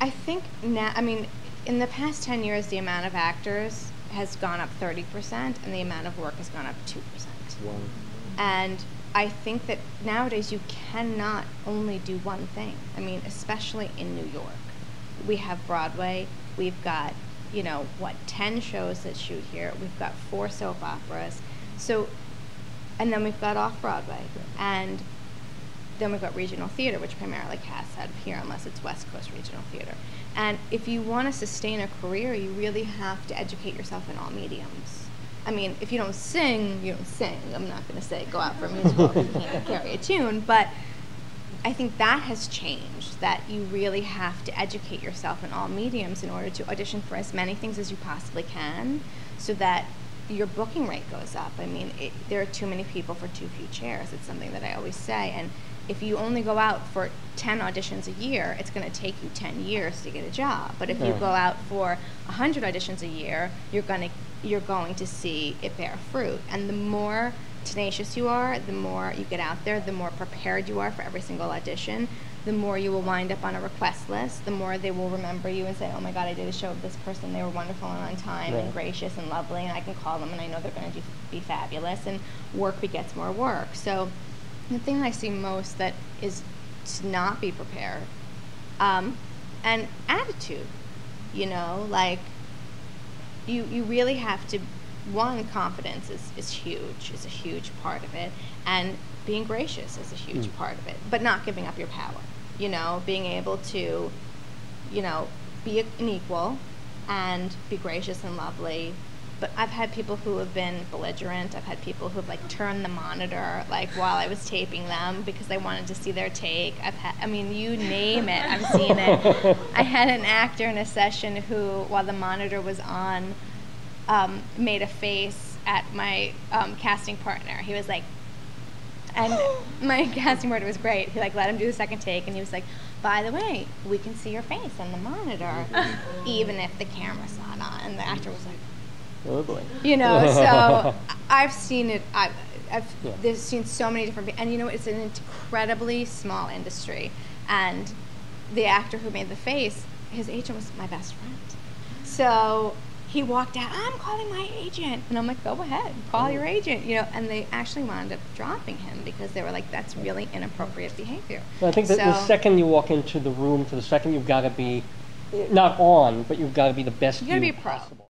I think now, I mean, in the past 10 years, the amount of actors has gone up 30%, and the amount of work has gone up 2%. Wow. And I think that nowadays you cannot only do one thing. I mean, especially in New York. We have Broadway, we've got, 10 shows that shoot here, we've got 4 soap operas, so, and then we've got off-Broadway, and then we've got regional theater, which primarily casts out of here, unless it's West Coast regional theater. And if you want to sustain a career, you really have to educate yourself in all mediums. I mean, if you don't sing, you don't sing. I'm not going to say go out for a musical if you can't carry a tune, but I think that has changed, that you really have to educate yourself in all mediums in order to audition for as many things as you possibly can, so that your booking rate goes up. I mean, there are too many people for too few chairs. It's something that I always say. And if you only go out for 10 auditions a year, it's going to take you 10 years to get a job. But if you go out for 100 auditions a year, you're going to see it bear fruit. And the more tenacious you are, the more you get out there, the more prepared you are for every single audition, the more you will wind up on a request list, the more they will remember you and say, oh my God, I did a show with this person, they were wonderful and on time and gracious and lovely, and I can call them and I know they're going to be fabulous, and work begets more work. So the thing I see most that is to not be prepared, and attitude, like you really have to, one, confidence is huge, is a huge part of it, and being gracious is a huge part of it, but not giving up your power, being able to, be an equal and be gracious and lovely. But I've had people who have been belligerent. I've had people who have turned the monitor while I was taping them because they wanted to see their take. You name it, I've seen it. I had an actor in a session who, while the monitor was on, made a face at my casting partner. He was like, and my casting partner was great. He let him do the second take, and he was like, by the way, we can see your face on the monitor, even if the camera's not on. And the actor was like, oh boy. So I've seen it. I've seen so many different people, and it's an incredibly small industry. And the actor who made the face, his agent was my best friend. So he walked out, I'm calling my agent. And I'm like, go ahead, call your agent. And they actually wound up dropping him because they were like, that's really inappropriate behavior. Well, I think that the second you walk into the room, to the second you've got to be not on, but you've got to be the best you possible.